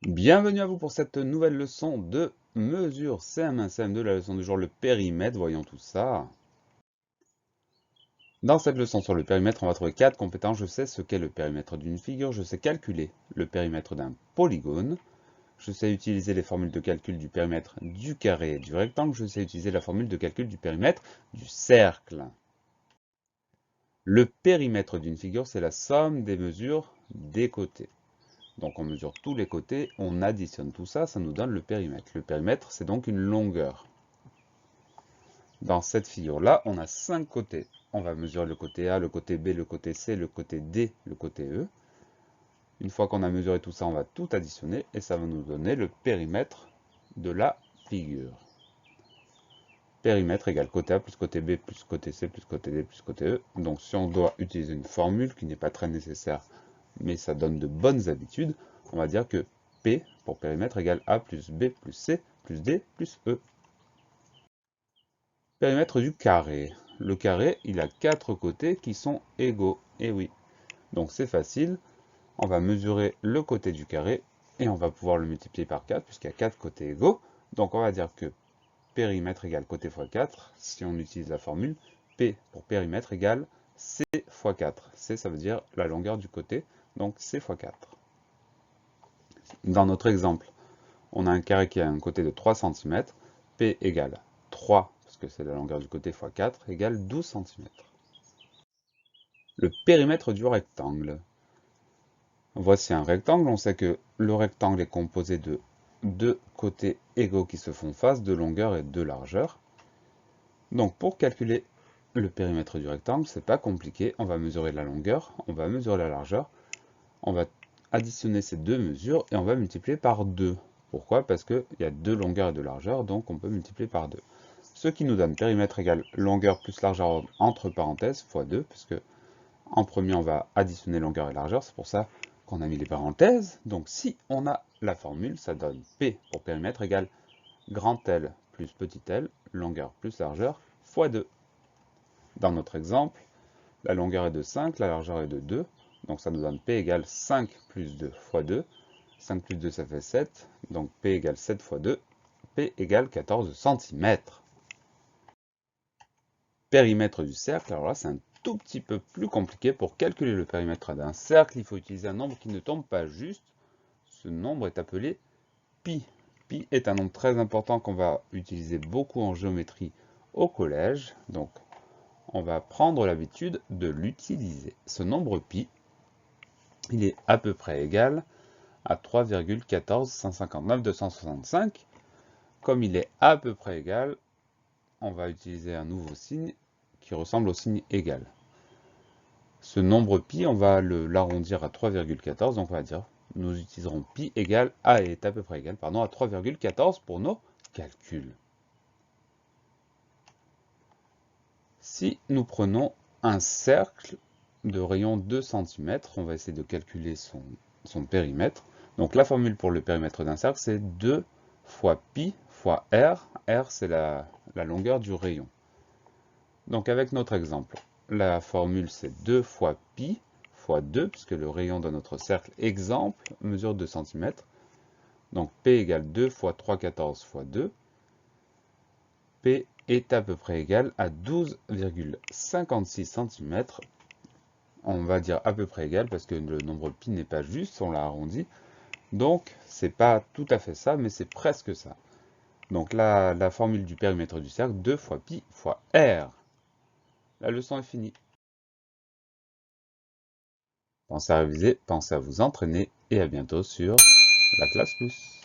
Bienvenue à vous pour cette nouvelle leçon de mesure CM1, CM2, la leçon du jour, le périmètre, voyons tout ça. Dans cette leçon sur le périmètre, on va trouver 4 compétences. Je sais ce qu'est le périmètre d'une figure, je sais calculer le périmètre d'un polygone, je sais utiliser les formules de calcul du périmètre du carré et du rectangle, je sais utiliser la formule de calcul du périmètre du cercle. Le périmètre d'une figure, c'est la somme des mesures des côtés. Donc on mesure tous les côtés, on additionne tout ça, ça nous donne le périmètre. Le périmètre, c'est donc une longueur. Dans cette figure-là, on a 5 côtés. On va mesurer le côté A, le côté B, le côté C, le côté D, le côté E. Une fois qu'on a mesuré tout ça, on va tout additionner et ça va nous donner le périmètre de la figure. Périmètre égale côté A plus côté B plus côté C plus côté D plus côté E. Donc si on doit utiliser une formule qui n'est pas très nécessaire, mais ça donne de bonnes habitudes, on va dire que P pour périmètre égale A plus B plus C plus D plus E. Périmètre du carré. Le carré, il a 4 côtés qui sont égaux. Et oui. Donc c'est facile. On va mesurer le côté du carré et on va pouvoir le multiplier par 4 puisqu'il y a 4 côtés égaux. Donc on va dire que périmètre égale côté fois 4. Si on utilise la formule, P pour périmètre égale C fois 4. C, ça veut dire la longueur du côté. Donc C fois 4. Dans notre exemple, on a un carré qui a un côté de 3 cm. P égale 3, parce que c'est la longueur du côté, fois 4, égale 12 cm. Le périmètre du rectangle. Voici un rectangle. On sait que le rectangle est composé de deux côtés égaux qui se font face, de longueur et de largeur. Donc pour calculer le périmètre du rectangle, c'est pas compliqué. On va mesurer la longueur, on va mesurer la largeur, on va additionner ces deux mesures et on va multiplier par 2. Pourquoi? Parce qu'il y a deux longueurs et deux largeurs, donc on peut multiplier par 2. Ce qui nous donne périmètre égale longueur plus largeur entre parenthèses fois 2, puisque en premier on va additionner longueur et largeur, c'est pour ça qu'on a mis les parenthèses. Donc si on a la formule, ça donne P pour périmètre égale grand L plus petit l, longueur plus largeur, fois 2. Dans notre exemple, la longueur est de 5, la largeur est de 2, donc ça nous donne P égale 5 plus 2 fois 2. 5 plus 2, ça fait 7, donc P égale 7 fois 2, P égale 14 cm. Périmètre du cercle, alors là c'est un tout petit peu plus compliqué. Pour calculer le périmètre d'un cercle, il faut utiliser un nombre qui ne tombe pas juste. Ce nombre est appelé pi. Pi est un nombre très important qu'on va utiliser beaucoup en géométrie au collège, donc on va prendre l'habitude de l'utiliser. Ce nombre pi, il est à peu près égal à 3,1415265. Comme il est à peu près égal, on va utiliser un nouveau signe qui ressemble au signe égal. Ce nombre pi, on va l'arrondir à 3,14, donc on va dire, nous utiliserons pi égale, A est à peu près égal, pardon, à 3,14 pour nos calculs. Si nous prenons un cercle de rayon 2 cm, on va essayer de calculer son périmètre. Donc la formule pour le périmètre d'un cercle, c'est 2 fois pi fois r. R, c'est la longueur du rayon. Donc avec notre exemple, la formule c'est 2 fois pi fois 2, puisque le rayon de notre cercle exemple mesure 2 cm. Donc P égale 2 fois 3,14 fois 2. P est à peu près égal à 12,56 cm. On va dire à peu près égal parce que le nombre pi n'est pas juste, on l'a arrondi. Donc c'est pas tout à fait ça, mais c'est presque ça. Donc la formule du périmètre du cercle, 2 fois pi fois r. La leçon est finie. Pensez à réviser, pensez à vous entraîner et à bientôt sur la classe plus.